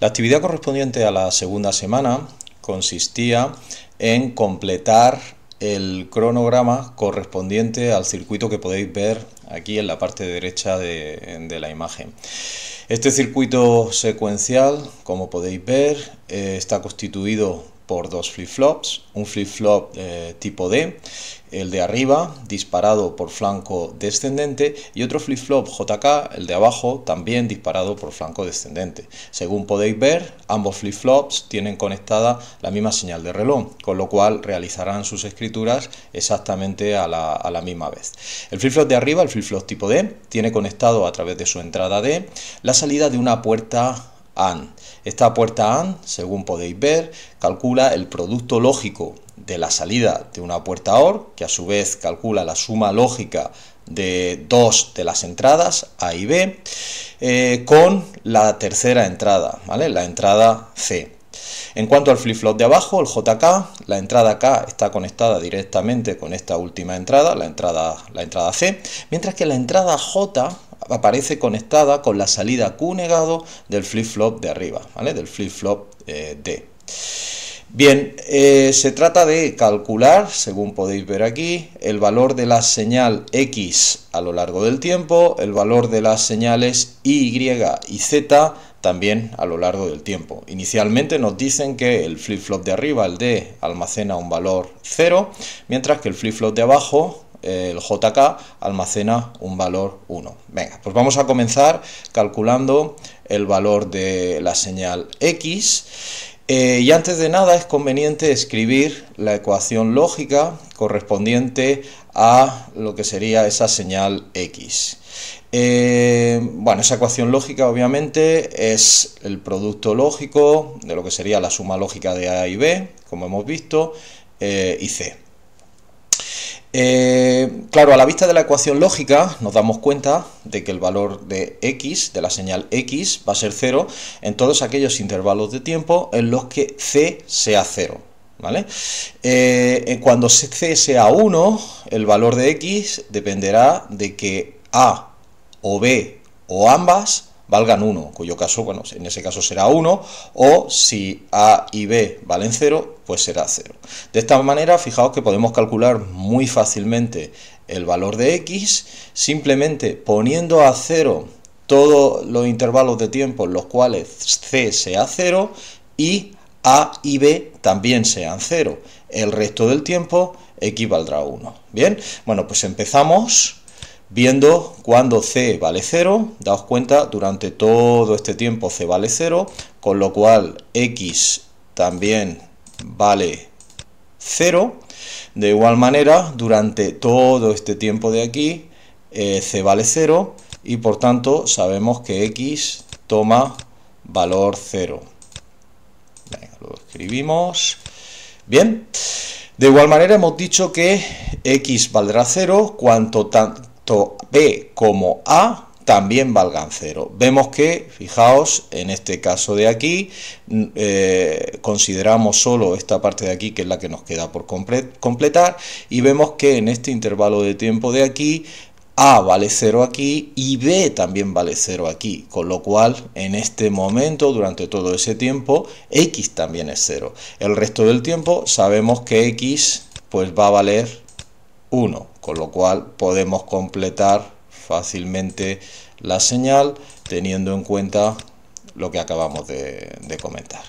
La actividad correspondiente a la segunda semana consistía en completar el cronograma correspondiente al circuito que podéis ver aquí en la parte derecha de la imagen. Este circuito secuencial, como podéis ver, está constituido por dos flip-flops, un flip-flop tipo D, el de arriba disparado por flanco descendente, y otro flip-flop JK, el de abajo, también disparado por flanco descendente. Según podéis ver, ambos flip-flops tienen conectada la misma señal de reloj, con lo cual realizarán sus escrituras exactamente a la misma vez. El flip-flop de arriba, el flip-flop tipo D, tiene conectado a través de su entrada D la salida de una puerta AND. Esta puerta AND, según podéis ver, calcula el producto lógico de la salida de una puerta OR, que a su vez calcula la suma lógica de dos de las entradas A y B, con la tercera entrada, ¿vale? La entrada C. En cuanto al flip-flop de abajo, el JK, la entrada K está conectada directamente con esta última entrada, la entrada C, mientras que la entrada J aparece conectada con la salida Q negado del flip-flop de arriba, ¿vale? Del flip-flop D. Bien, se trata de calcular, según podéis ver aquí, el valor de la señal X a lo largo del tiempo, el valor de las señales Y y Z también a lo largo del tiempo. Inicialmente nos dicen que el flip-flop de arriba, el D, almacena un valor 0, mientras que el flip-flop de abajo, el JK, almacena un valor 1. Venga, pues vamos a comenzar calculando el valor de la señal X. Y antes de nada es conveniente escribir la ecuación lógica correspondiente a lo que sería esa señal X. Bueno, esa ecuación lógica obviamente es el producto lógico de lo que sería la suma lógica de A y B, como hemos visto, y C. Claro, a la vista de la ecuación lógica nos damos cuenta de que el valor de X, de la señal X, va a ser 0 en todos aquellos intervalos de tiempo en los que C sea 0, ¿vale? Cuando C sea 1, el valor de X dependerá de que A o B o ambas valgan 1, cuyo caso, bueno, en ese caso será 1, o si A y B valen 0, pues será 0. De esta manera, fijaos que podemos calcular muy fácilmente el valor de X, simplemente poniendo a 0 todos los intervalos de tiempo en los cuales C sea 0 y A y B también sean 0. El resto del tiempo X valdrá 1. Bien, bueno, pues empezamos viendo cuando C vale 0, daos cuenta, durante todo este tiempo C vale 0, con lo cual X también vale 0. De igual manera, durante todo este tiempo de aquí, C vale 0 y por tanto sabemos que X toma valor 0. Venga, lo escribimos. Bien, de igual manera hemos dicho que X valdrá 0 cuanto tanto B como A también valgan 0. Vemos que, fijaos, en este caso de aquí, consideramos solo esta parte de aquí, que es la que nos queda por completar, y vemos que en este intervalo de tiempo de aquí, A vale 0 aquí y B también vale 0 aquí, con lo cual en este momento, durante todo ese tiempo, X también es 0. El resto del tiempo sabemos que X pues va a valer 1, con lo cual podemos completar fácilmente la señal teniendo en cuenta lo que acabamos de comentar.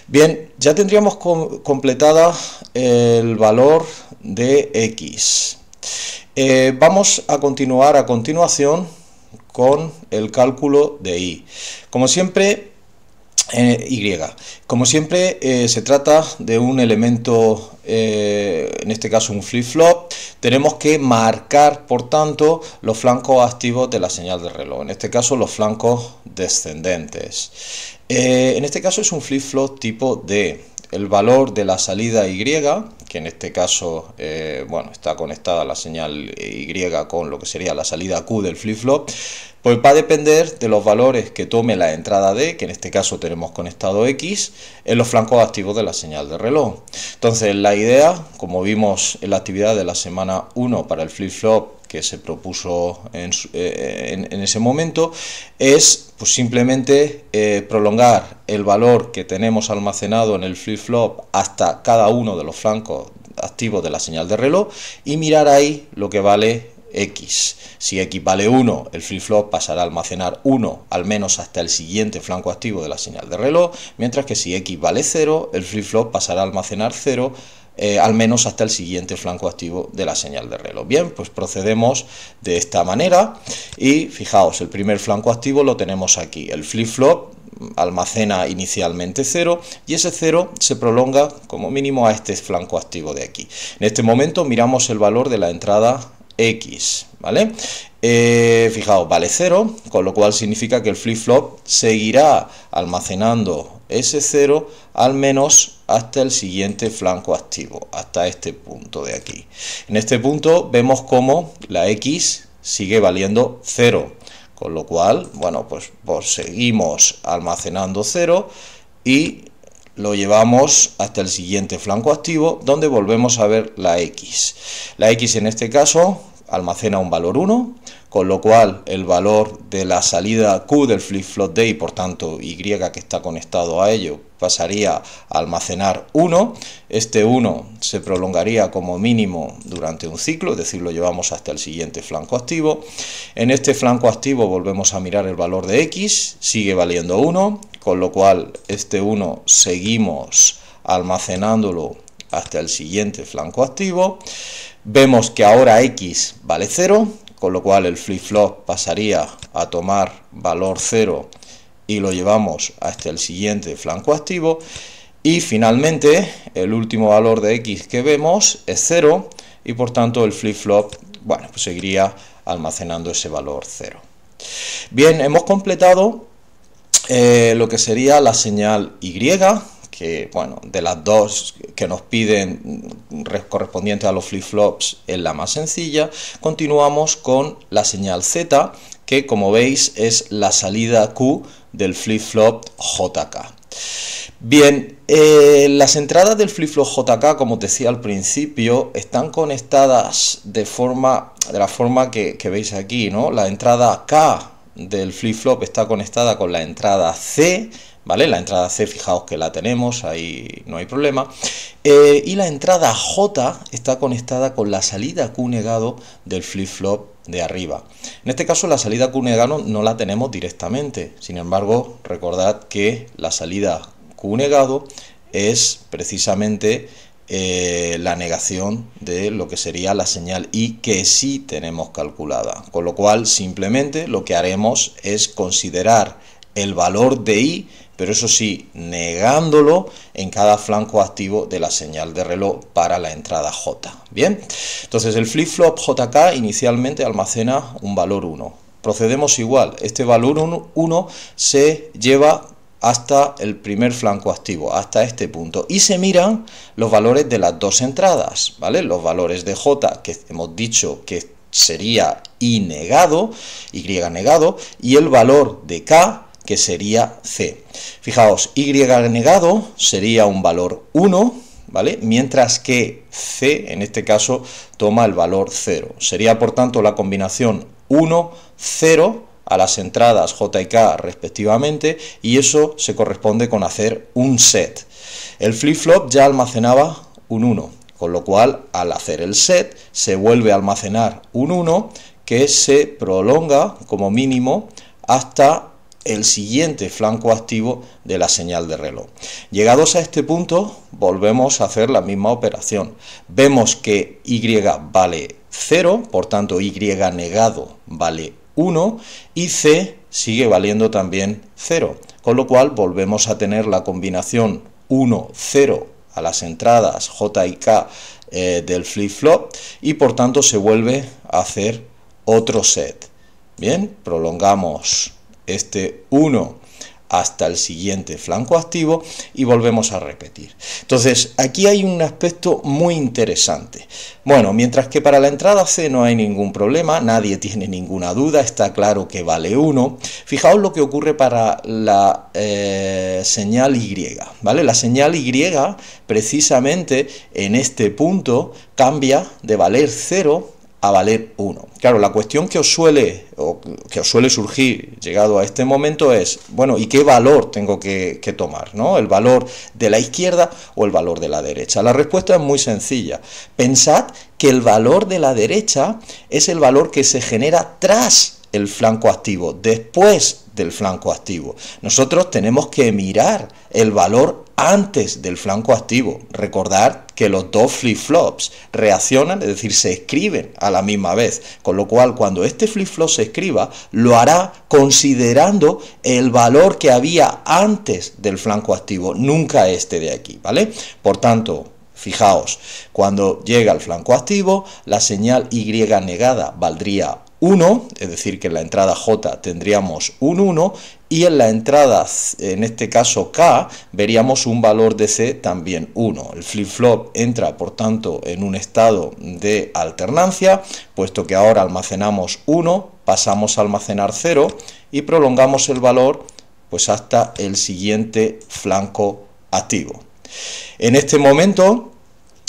Bien, ya tendríamos completada el valor de X. Vamos a continuar a continuación con el cálculo de Y. Como siempre, Como siempre, se trata de un elemento, en este caso un flip-flop. Tenemos que marcar, por tanto, los flancos activos de la señal de reloj, en este caso los flancos descendentes. En este caso es un flip-flop tipo D. El valor de la salida Y, que en este caso bueno, está conectada a la señal Y con lo que sería la salida Q del flip-flop, pues va a depender de los valores que tome la entrada D, que en este caso tenemos conectado X, en los flancos activos de la señal de reloj. Entonces la idea, como vimos en la actividad de la semana 1 para el flip-flop que se propuso en ese momento, es Pues simplemente prolongar el valor que tenemos almacenado en el flip-flop hasta cada uno de los flancos activos de la señal de reloj y mirar ahí lo que vale X. Si X vale 1, el flip-flop pasará a almacenar 1 al menos hasta el siguiente flanco activo de la señal de reloj, mientras que si X vale 0, el flip-flop pasará a almacenar 0 al menos hasta el siguiente flanco activo de la señal de reloj. Bien, pues procedemos de esta manera y fijaos, el primer flanco activo lo tenemos aquí. El flip-flop almacena inicialmente 0 y ese 0 se prolonga como mínimo a este flanco activo de aquí. En este momento miramos el valor de la entrada X, ¿vale? Fijaos, vale 0, con lo cual significa que el flip-flop seguirá almacenando ese 0 al menos hasta el siguiente flanco activo, hasta este punto de aquí. En este punto vemos como la X sigue valiendo 0, con lo cual, bueno, pues seguimos almacenando 0 y lo llevamos hasta el siguiente flanco activo, donde volvemos a ver la X. La X en este caso almacena un valor 1, con lo cual el valor de la salida Q del flip-flop D y por tanto Y que está conectado a ello pasaría a almacenar 1. Este 1 se prolongaría como mínimo durante un ciclo, es decir, lo llevamos hasta el siguiente flanco activo. En este flanco activo volvemos a mirar el valor de X, sigue valiendo 1, con lo cual este 1 seguimos almacenándolo hasta el siguiente flanco activo. Vemos que ahora X vale 0, con lo cual el flip-flop pasaría a tomar valor 0 y lo llevamos hasta el siguiente flanco activo. Y finalmente el último valor de X que vemos es 0 y por tanto el flip-flop, bueno, pues seguiría almacenando ese valor 0. Bien, hemos completado lo que sería la señal Y, que, bueno, de las dos que nos piden correspondientes a los flip-flops es la más sencilla. Continuamos con la señal Z, que como veis es la salida Q del flip-flop JK. Bien, las entradas del flip-flop JK, como os decía al principio, están conectadas de la forma que veis aquí, ¿no? La entrada K del flip-flop está conectada con la entrada C, ¿vale? La entrada C, fijaos que la tenemos, ahí no hay problema. Y la entrada J está conectada con la salida Q negado del flip-flop de arriba. En este caso la salida Q negado no la tenemos directamente, sin embargo, recordad que la salida Q negado es precisamente la negación de lo que sería la señal Y, que sí tenemos calculada, con lo cual simplemente lo que haremos es considerar el valor de Y, pero eso sí, negándolo en cada flanco activo de la señal de reloj para la entrada J. Bien, entonces el flip-flop JK inicialmente almacena un valor 1. Procedemos igual, este valor 1 se lleva hasta el primer flanco activo, hasta este punto, y se miran los valores de las dos entradas, ¿vale? Los valores de J, que hemos dicho que sería Y negado, y el valor de K, que sería C. Fijaos, Y negado sería un valor 1, ¿vale? Mientras que C, en este caso, toma el valor 0. Sería, por tanto, la combinación 1, 0, a las entradas J y K respectivamente, y eso se corresponde con hacer un set. El flip-flop ya almacenaba un 1, con lo cual al hacer el set se vuelve a almacenar un 1 que se prolonga como mínimo hasta el siguiente flanco activo de la señal de reloj. Llegados a este punto volvemos a hacer la misma operación. Vemos que Y vale 0, por tanto Y negado vale 1 y C sigue valiendo también 0, con lo cual volvemos a tener la combinación 1, 0 a las entradas J y K del flip-flop y por tanto se vuelve a hacer otro set. Bien, prolongamos este 1 hasta el siguiente flanco activo y volvemos a repetir. Entonces aquí hay un aspecto muy interesante. Bueno, mientras que para la entrada C no hay ningún problema, nadie tiene ninguna duda, está claro que vale 1. Fijaos lo que ocurre para la señal Y, ¿vale? La señal Y precisamente en este punto cambia de valer 0 a valer 1. Claro, la cuestión que os suele surgir llegado a este momento es, bueno, ¿y qué valor tengo que tomar, ¿no? ¿El valor de la izquierda o el valor de la derecha? La respuesta es muy sencilla. Pensad que el valor de la derecha es el valor que se genera tras el flanco activo, después del flanco activo. Nosotros tenemos que mirar el valor antes del flanco activo. Recordad que los dos flip-flops reaccionan, es decir, se escriben a la misma vez, con lo cual cuando este flip-flop se escriba, lo hará considerando el valor que había antes del flanco activo, nunca este de aquí, ¿vale? Por tanto, fijaos, cuando llega al flanco activo, la señal Y negada valdría 1, es decir, que en la entrada J tendríamos un 1, y en la entrada, en este caso K, veríamos un valor de C también 1. El flip-flop entra, por tanto, en un estado de alternancia, puesto que ahora almacenamos 1, pasamos a almacenar 0 y prolongamos el valor pues hasta el siguiente flanco activo. En este momento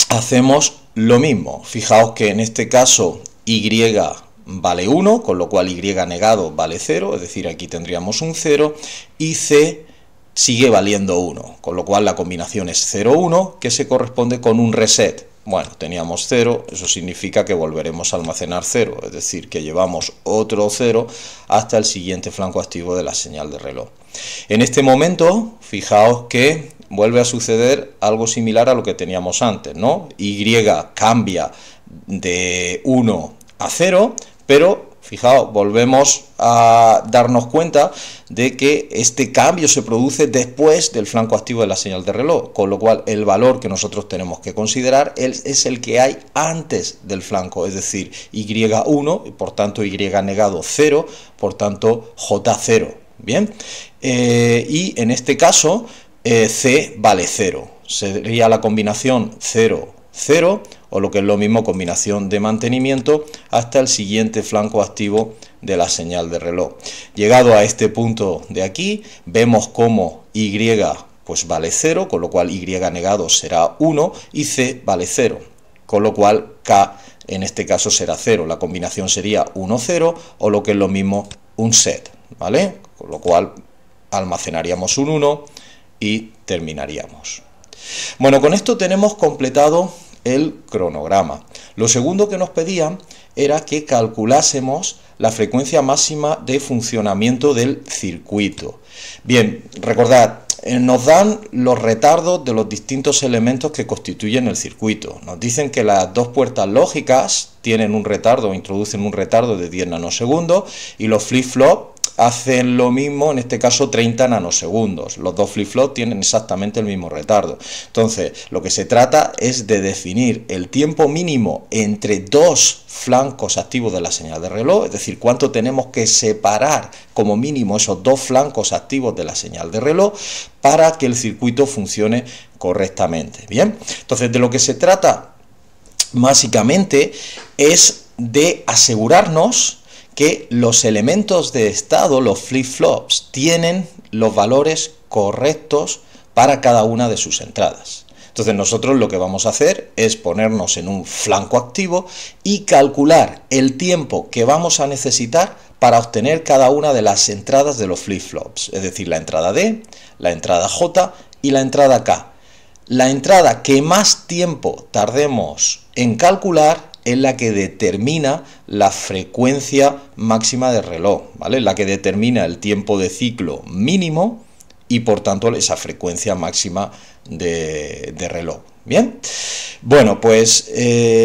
hacemos lo mismo. Fijaos que en este caso Y vale 1, con lo cual Y negado vale 0, es decir, aquí tendríamos un 0, y C sigue valiendo 1, con lo cual la combinación es 0, 1, que se corresponde con un reset. Bueno, teníamos 0, eso significa que volveremos a almacenar 0, es decir, que llevamos otro 0 hasta el siguiente flanco activo de la señal de reloj. En este momento, fijaos que vuelve a suceder algo similar a lo que teníamos antes, ¿no? Y cambia de 1 a 0, pero fijaos, volvemos a darnos cuenta de que este cambio se produce después del flanco activo de la señal de reloj, con lo cual el valor que nosotros tenemos que considerar es el que hay antes del flanco, es decir, Y1, y por tanto Y negado 0, por tanto J0, ¿bien? Y en este caso C vale 0, sería la combinación 0, 0, o lo que es lo mismo, combinación de mantenimiento hasta el siguiente flanco activo de la señal de reloj. Llegado a este punto de aquí, vemos cómo Y pues vale 0, con lo cual Y negado será 1, y C vale 0, con lo cual K en este caso será 0. La combinación sería 1, 0, o lo que es lo mismo, un set, ¿vale? Con lo cual almacenaríamos un 1 y terminaríamos. Bueno, con esto tenemos completado el cronograma. Lo segundo que nos pedían era que calculásemos la frecuencia máxima de funcionamiento del circuito. Bien, recordad, nos dan los retardos de los distintos elementos que constituyen el circuito. Nos dicen que las dos puertas lógicas tienen un retardo, introducen un retardo de 10 nanosegundos, y los flip-flop hacen lo mismo, en este caso 30 nanosegundos. Los dos flip-flops tienen exactamente el mismo retardo. Entonces, lo que se trata es de definir el tiempo mínimo entre dos flancos activos de la señal de reloj, es decir, cuánto tenemos que separar como mínimo esos dos flancos activos de la señal de reloj para que el circuito funcione correctamente. Bien, entonces de lo que se trata básicamente es de asegurarnos que los elementos de estado, los flip-flops, tienen los valores correctos para cada una de sus entradas. Entonces nosotros lo que vamos a hacer es ponernos en un flanco activo y calcular el tiempo que vamos a necesitar para obtener cada una de las entradas de los flip-flops, es decir, la entrada D, la entrada J y la entrada K. La entrada que más tiempo tardemos en calcular es la que determina la frecuencia máxima de reloj, ¿vale? La que determina el tiempo de ciclo mínimo y por tanto esa frecuencia máxima de reloj. Bien, bueno, pues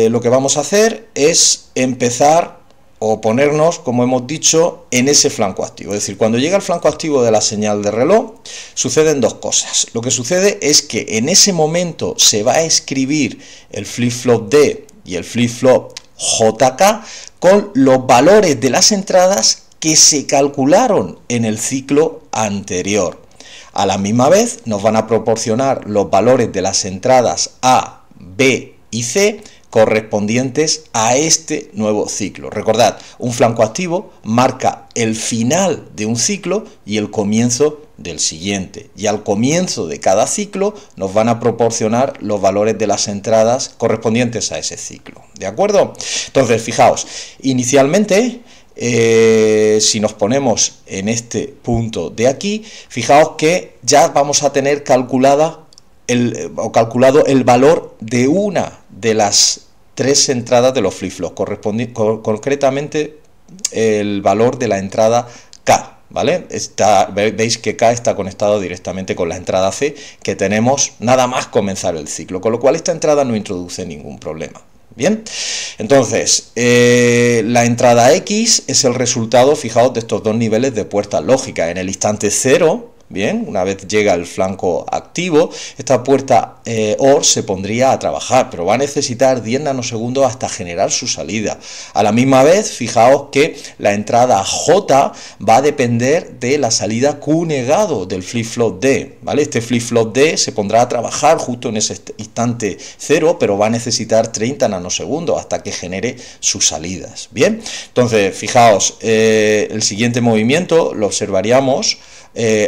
lo que vamos a hacer es empezar o ponernos, como hemos dicho, en ese flanco activo. Es decir, cuando llega el flanco activo de la señal de reloj, suceden dos cosas. Lo que sucede es que en ese momento se va a escribir el flip-flop D y el flip-flop JK con los valores de las entradas que se calcularon en el ciclo anterior. A la misma vez nos van a proporcionar los valores de las entradas A, B y C correspondientes a este nuevo ciclo. Recordad, un flanco activo marca el final de un ciclo y el comienzo del siguiente, y al comienzo de cada ciclo nos van a proporcionar los valores de las entradas correspondientes a ese ciclo, ¿de acuerdo? Entonces, fijaos, inicialmente, si nos ponemos en este punto de aquí, fijaos que ya vamos a tener calculado el valor de una de las tres entradas de los flip-flops, concretamente el valor de la entrada K, ¿vale? Veis que K está conectado directamente con la entrada C que tenemos nada más comenzar el ciclo, con lo cual esta entrada no introduce ningún problema. Bien, entonces, la entrada X es el resultado, fijaos, de estos dos niveles de puertas lógicas. En el instante 0, bien, una vez llega el flanco activo, esta puerta OR se pondría a trabajar, pero va a necesitar 10 nanosegundos hasta generar su salida. A la misma vez, fijaos que la entrada J va a depender de la salida Q negado del flip-flop D, ¿vale? Este flip-flop D se pondrá a trabajar justo en ese instante 0, pero va a necesitar 30 nanosegundos hasta que genere sus salidas, ¿bien? Entonces, fijaos, el siguiente movimiento lo observaríamos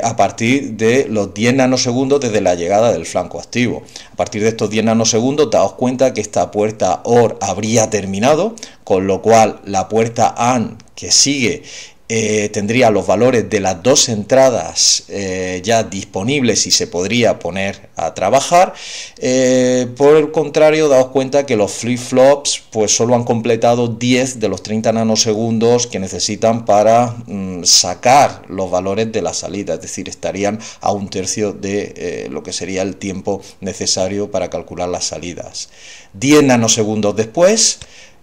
a partir de los 10 nanosegundos desde la llegada del flanco activo. A partir de estos 10 nanosegundos, daos cuenta que esta puerta OR habría terminado, con lo cual la puerta AND que sigue tendría los valores de las dos entradas ya disponibles y se podría poner a trabajar. Por el contrario, daos cuenta que los flip-flops pues solo han completado 10 de los 30 nanosegundos que necesitan para sacar los valores de la salida, es decir, estarían a un tercio de lo que sería el tiempo necesario para calcular las salidas. 10 nanosegundos después,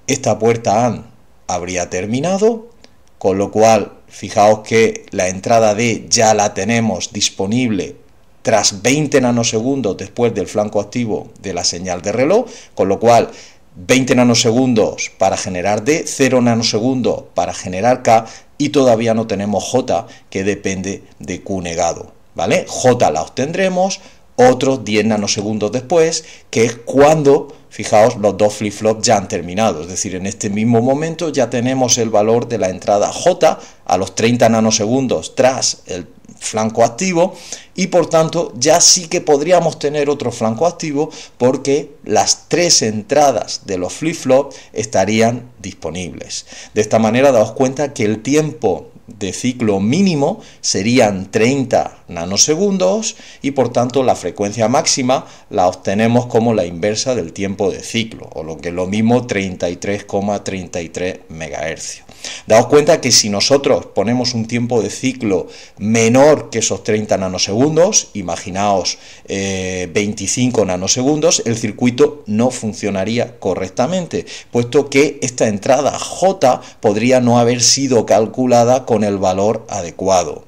esta puerta AND habría terminado, con lo cual, fijaos que la entrada D ya la tenemos disponible tras 20 nanosegundos después del flanco activo de la señal de reloj, con lo cual 20 nanosegundos para generar D, 0 nanosegundos para generar K, y todavía no tenemos J, que depende de Q negado, ¿vale? J la obtendremos otros 10 nanosegundos después, que es cuando, fijaos, los dos flip-flops ya han terminado, es decir, en este mismo momento ya tenemos el valor de la entrada J a los 30 nanosegundos tras el flanco activo, y por tanto ya sí que podríamos tener otro flanco activo porque las tres entradas de los flip-flops estarían disponibles. De esta manera daos cuenta que el tiempo de ciclo mínimo serían 30 nanosegundos y por tanto la frecuencia máxima la obtenemos como la inversa del tiempo de ciclo, o lo que es lo mismo 33,33 MHz. Daos cuenta que si nosotros ponemos un tiempo de ciclo menor que esos 30 nanosegundos, imaginaos 25 nanosegundos, el circuito no funcionaría correctamente, puesto que esta entrada J podría no haber sido calculada con el valor adecuado.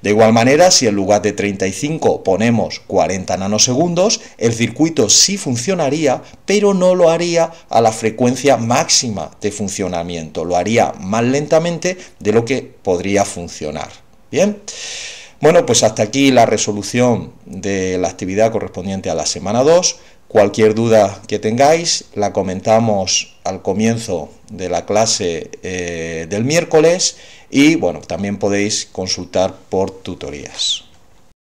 De igual manera, si en lugar de 35 ponemos 40 nanosegundos, el circuito sí funcionaría, pero no lo haría a la frecuencia máxima de funcionamiento, lo haría más lentamente de lo que podría funcionar. Bien, bueno, pues hasta aquí la resolución de la actividad correspondiente a la semana 2. Cualquier duda que tengáis la comentamos al comienzo de la clase del miércoles y bueno, también podéis consultar por tutorías.